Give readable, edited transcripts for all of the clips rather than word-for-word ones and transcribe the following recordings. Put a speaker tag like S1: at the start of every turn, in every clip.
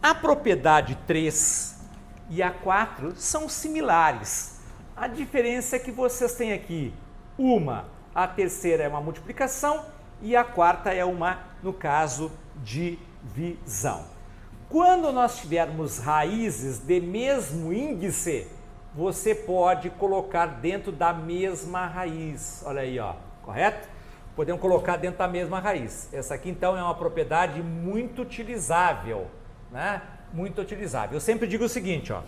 S1: A propriedade 3 e a 4 são similares. A diferença é que vocês têm aqui a terceira é uma multiplicação e a quarta é uma, no caso, divisão. Quando nós tivermos raízes de mesmo índice, você pode colocar dentro da mesma raiz. Olha aí, ó, correto? Podemos colocar dentro da mesma raiz. Essa aqui, então, é uma propriedade muito utilizável, né? Muito utilizável. Eu sempre digo o seguinte, ó.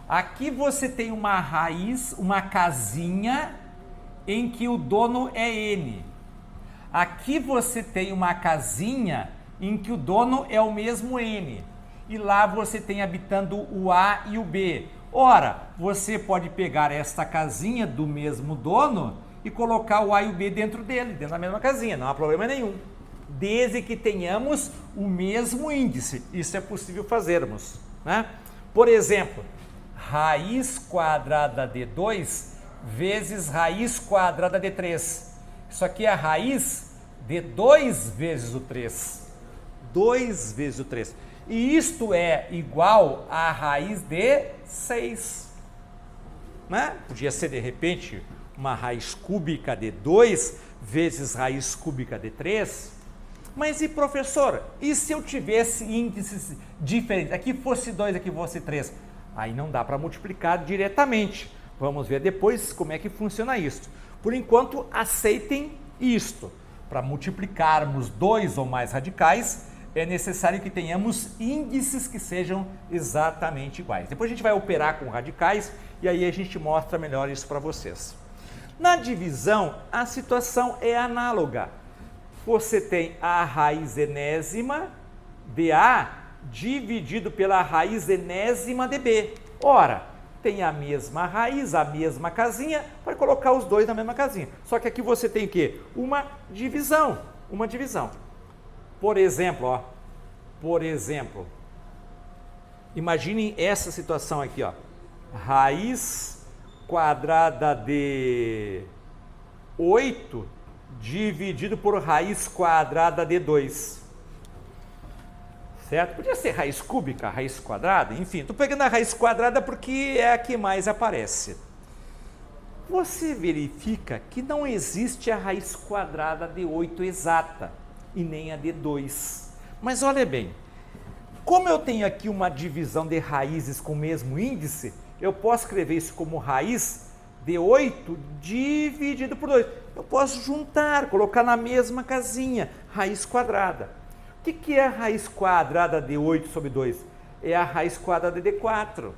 S1: Aqui você tem uma raiz, uma casinha em que o dono é N. Aqui você tem uma casinha em que o dono é o mesmo N. E lá você tem habitando o A e o B. Ora, você pode pegar esta casinha do mesmo dono e colocar o A e o B dentro dele, dentro da mesma casinha, não há problema nenhum. Desde que tenhamos o mesmo índice, isso é possível fazermos, né? Por exemplo, raiz quadrada de 2 vezes raiz quadrada de 3. Isso aqui é a raiz de 2 vezes o 3. 2 vezes o 3. E isto é igual a raiz de 6. Né? Podia ser, de repente, uma raiz cúbica de 2 vezes raiz cúbica de 3. Mas e professor, e se eu tivesse índices diferentes? Aqui fosse 2, aqui fosse 3. Aí não dá para multiplicar diretamente. Vamos ver depois como é que funciona isso. Por enquanto, aceitem isto. Para multiplicarmos 2 ou mais radicais, é necessário que tenhamos índices que sejam exatamente iguais. Depois a gente vai operar com radicais e aí a gente mostra melhor isso para vocês. Na divisão, a situação é análoga. Você tem a raiz enésima de A dividido pela raiz enésima de B. Ora, tem a mesma raiz, a mesma casinha, para colocar os dois na mesma casinha. Só que aqui você tem o quê? Uma divisão. Por exemplo, imaginem essa situação aqui, ó. Raiz quadrada de 8 dividido por raiz quadrada de 2. Certo? Podia ser raiz cúbica, raiz quadrada, enfim. Estou pegando a raiz quadrada porque é a que mais aparece. Você verifica que não existe a raiz quadrada de 8 exata e nem a de 2. Mas olha bem, como eu tenho aqui uma divisão de raízes com o mesmo índice, eu posso escrever isso como raiz de 8 dividido por 2. Eu posso juntar, colocar na mesma casinha, raiz quadrada. O que é a raiz quadrada de 8 sobre 2? É a raiz quadrada de 4.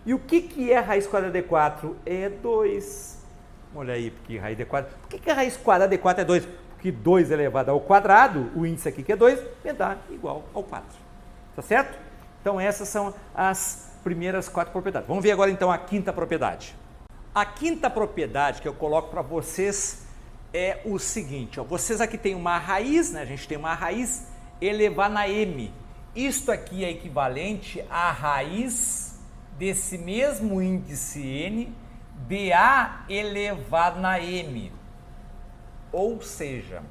S1: E o que é a raiz quadrada de 4? É 2. Olha aí, porque raiz de 4. Por que a raiz quadrada de 4 é 2? Porque 2 elevado ao quadrado, o índice aqui que é 2, vai dar igual ao 4. Tá certo? Então essas são as primeiras 4 propriedades. Vamos ver agora então a quinta propriedade. A quinta propriedade que eu coloco para vocês é o seguinte, ó, vocês aqui têm uma raiz, né? A gente tem uma raiz elevar na m. Isto aqui é equivalente à raiz desse mesmo índice n de a elevado na m. Ou seja,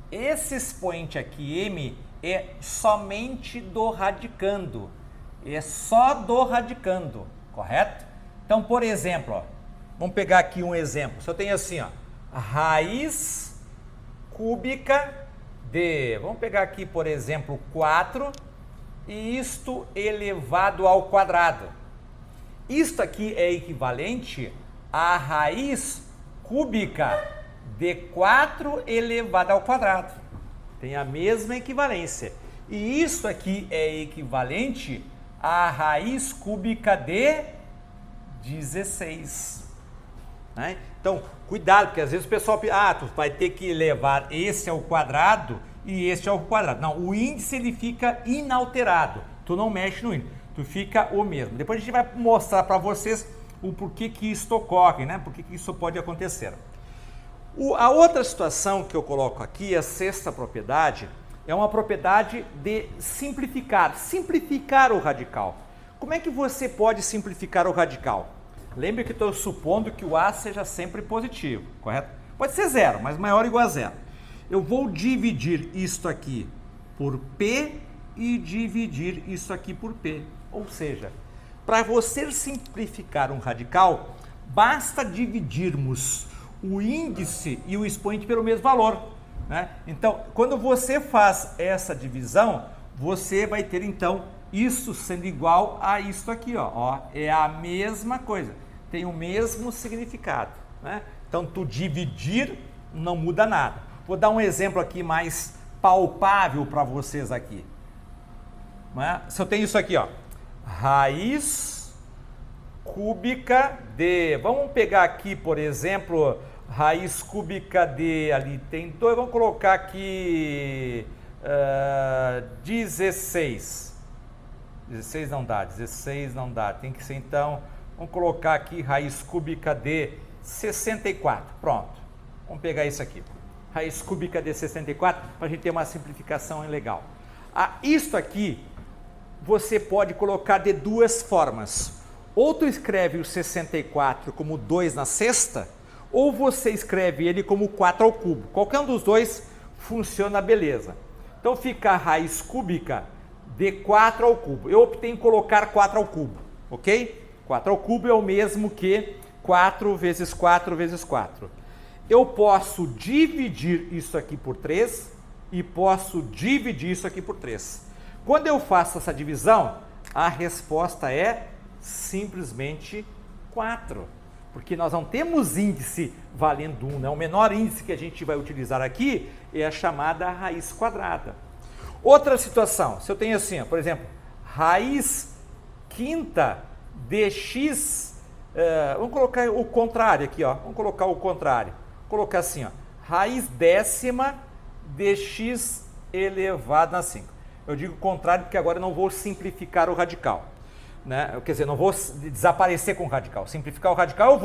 S1: esse expoente aqui, m, é somente do radicando. É só do radicando, correto? Então, por exemplo, ó, vamos pegar aqui um exemplo. Se eu tenho assim, ó, raiz cúbica de, vamos pegar aqui, por exemplo, 4, e isto elevado ao quadrado. Isto aqui é equivalente à raiz cúbica de 4 elevado ao quadrado. Tem a mesma equivalência. E isso aqui é equivalente à raiz cúbica de 16. Né? Então, cuidado, porque às vezes o pessoal pensa, tu vai ter que levar esse ao quadrado e este ao quadrado. Não, o índice ele fica inalterado. Tu não mexe no índice, tu fica o mesmo. Depois a gente vai mostrar para vocês o porquê que isso ocorre, né? Por que isso pode acontecer. A outra situação que eu coloco aqui, a sexta propriedade, é uma propriedade de simplificar o radical. Como é que você pode simplificar o radical? Lembre que estou supondo que o A seja sempre positivo, correto? Pode ser zero, mas maior ou igual a zero. Eu vou dividir isto aqui por P e dividir isso aqui por P. Ou seja, para você simplificar um radical, basta dividirmos o índice e o expoente pelo mesmo valor, né? Então, quando você faz essa divisão, você vai ter então isso sendo igual a isso aqui, ó, é a mesma coisa, tem o mesmo significado, né? Então, tu dividir não muda nada. Vou dar um exemplo aqui mais palpável para vocês aqui, né? Se eu tenho isso aqui, ó, raiz cúbica de, vamos pegar aqui, por exemplo, raiz cúbica de, ali tem 2, vamos colocar aqui 16 não dá, 16 não dá, tem que ser então, vamos colocar aqui raiz cúbica de 64, pronto, vamos pegar isso aqui, raiz cúbica de 64, para a gente ter uma simplificação legal. Isto aqui, você pode colocar de duas formas, ou tu escreve o 64 como 2 na sexta, ou você escreve ele como 4 ao cubo, qualquer um dos dois funciona beleza. Então fica a raiz cúbica de 4 ao cubo, eu optei em colocar 4 ao cubo, ok? 4 ao cubo é o mesmo que 4 vezes 4 vezes 4. Eu posso dividir isso aqui por 3 e posso dividir isso aqui por 3. Quando eu faço essa divisão, a resposta é simplesmente 4. Porque nós não temos índice valendo 1, né? O menor índice que a gente vai utilizar aqui é a chamada raiz quadrada. Outra situação, se eu tenho assim, ó, por exemplo, raiz quinta de x, vamos colocar o contrário aqui, ó, vamos colocar o contrário, vou colocar assim, ó, raiz décima de x elevado a 5. Eu digo o contrário porque agora eu não vou simplificar o radical, né? Quer dizer, não vou desaparecer com o radical. Simplificar o radical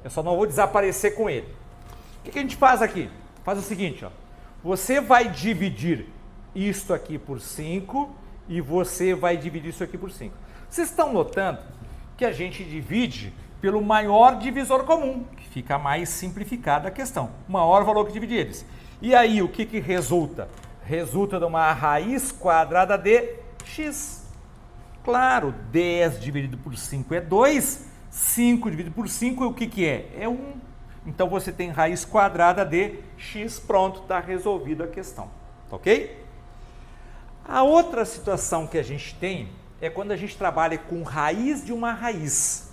S1: eu só não vou desaparecer com ele. O que a gente faz aqui? Faz o seguinte, ó, você vai dividir isto aqui por 5 e você vai dividir isso aqui por 5. Vocês estão notando que a gente divide pelo maior divisor comum, que fica mais simplificada a questão, o maior valor que divide eles. E aí, o que resulta? Resulta de uma raiz quadrada de x. Claro, 10 dividido por 5 é 2, 5 dividido por 5 o que é? É 1. Então você tem raiz quadrada de x, pronto, está resolvida a questão, ok? A outra situação que a gente tem é quando a gente trabalha com raiz de uma raiz.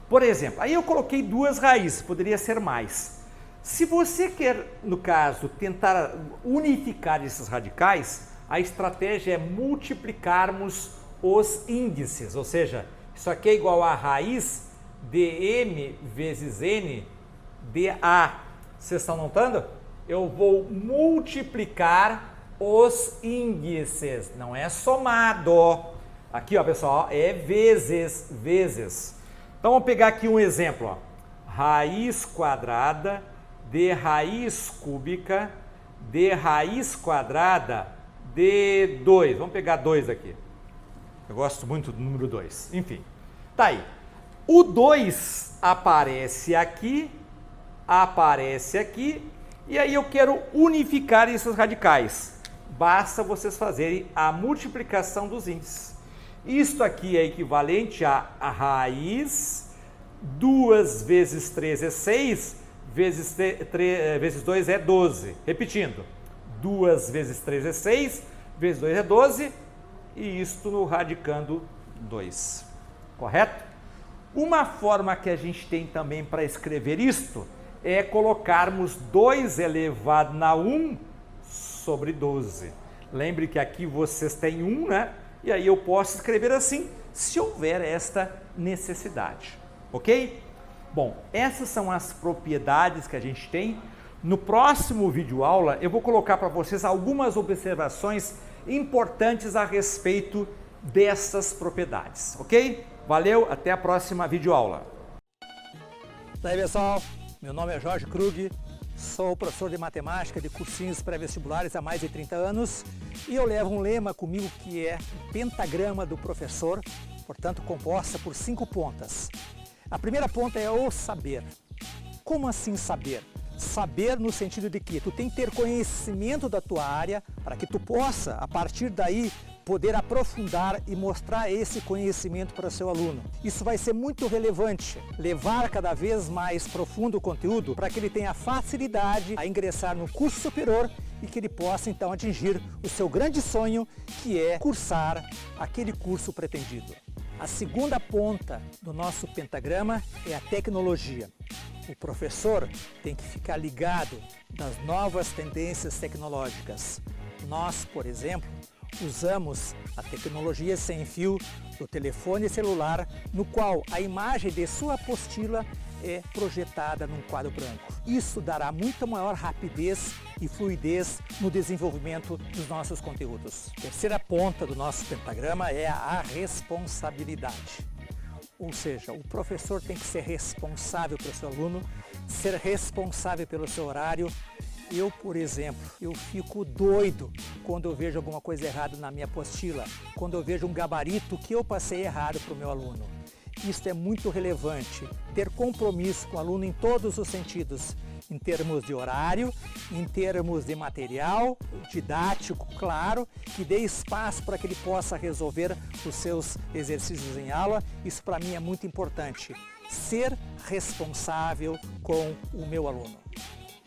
S1: Por exemplo, aí eu coloquei 2 raízes, poderia ser mais. Se você quer, no caso, tentar unificar esses radicais, a estratégia é multiplicarmos os índices, ou seja, isso aqui é igual a raiz de m vezes n de a. Vocês estão notando? Eu vou multiplicar os índices, não é somado. Aqui, ó, pessoal, é vezes. Então, vamos pegar aqui um exemplo, ó. Raiz quadrada de raiz cúbica de raiz quadrada de 2. Vamos pegar 2 aqui. Eu gosto muito do número 2. Enfim, tá aí. O 2 aparece aqui, e aí eu quero unificar esses radicais. Basta vocês fazerem a multiplicação dos índices. Isto aqui é equivalente a raiz 2 vezes 3 é 6, vezes 2 é 12. Repetindo, 2 vezes 3 é 6, vezes 2 é 12, e isto no radicando 2. Correto? Uma forma que a gente tem também para escrever isto é colocarmos 2 elevado na 1 sobre 12. Lembre que aqui vocês têm 1, né? E aí eu posso escrever assim, se houver esta necessidade. Ok? Bom, essas são as propriedades que a gente tem. No próximo vídeo aula, eu vou colocar para vocês algumas observações importantes a respeito dessas propriedades. Ok? Valeu, até a próxima vídeo aula.
S2: E aí, pessoal, meu nome é Jorge Krug, sou professor de matemática de cursinhos pré-vestibulares há mais de 30 anos e eu levo um lema comigo que é o pentagrama do professor, portanto composta por 5 pontas. A primeira ponta é o saber. Como assim saber? Saber no sentido de que tu tem que ter conhecimento da tua área para que tu possa, a partir daí, poder aprofundar e mostrar esse conhecimento para o seu aluno. Isso vai ser muito relevante, levar cada vez mais profundo o conteúdo para que ele tenha facilidade a ingressar no curso superior e que ele possa então atingir o seu grande sonho, que é cursar aquele curso pretendido. A segunda ponta do nosso pentagrama é a tecnologia. O professor tem que ficar ligado nas novas tendências tecnológicas. Nós, por exemplo, usamos a tecnologia sem fio do telefone celular, no qual a imagem de sua apostila é projetada num quadro branco. Isso dará muito maior rapidez e fluidez no desenvolvimento dos nossos conteúdos. A terceira ponta do nosso pentagrama é a responsabilidade. Ou seja, o professor tem que ser responsável pelo seu aluno, ser responsável pelo seu horário. Eu, por exemplo, eu fico doido quando eu vejo alguma coisa errada na minha apostila, quando eu vejo um gabarito que eu passei errado para o meu aluno. Isso é muito relevante, ter compromisso com o aluno em todos os sentidos, em termos de horário, em termos de material didático, claro, que dê espaço para que ele possa resolver os seus exercícios em aula. Isso para mim é muito importante, ser responsável com o meu aluno.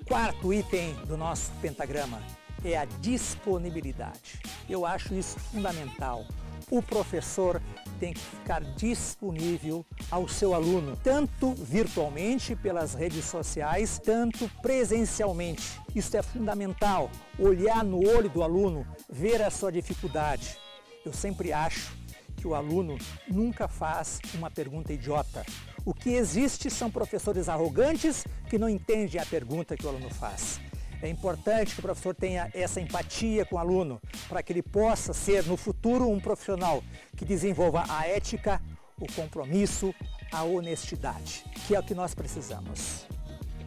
S2: Quarto item do nosso pentagrama é a disponibilidade. Eu acho isso fundamental. O professor tem que ficar disponível ao seu aluno, tanto virtualmente pelas redes sociais, tanto presencialmente. Isso é fundamental, olhar no olho do aluno, ver a sua dificuldade. Eu sempre acho que o aluno nunca faz uma pergunta idiota. O que existe são professores arrogantes que não entendem a pergunta que o aluno faz. É importante que o professor tenha essa empatia com o aluno, para que ele possa ser, no futuro, um profissional que desenvolva a ética, o compromisso, a honestidade, que é o que nós precisamos.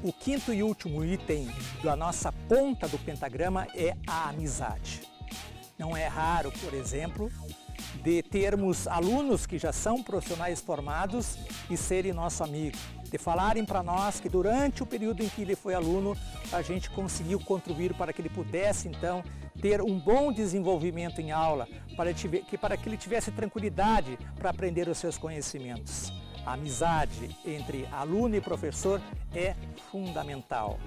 S2: O quinto e último item da nossa ponta do pentagrama é a amizade. Não é raro, por exemplo, de termos alunos que já são profissionais formados e serem nosso amigo, de falarem para nós que durante o período em que ele foi aluno, a gente conseguiu contribuir para que ele pudesse então ter um bom desenvolvimento em aula, para que ele tivesse tranquilidade para aprender os seus conhecimentos. A amizade entre aluno e professor é fundamental.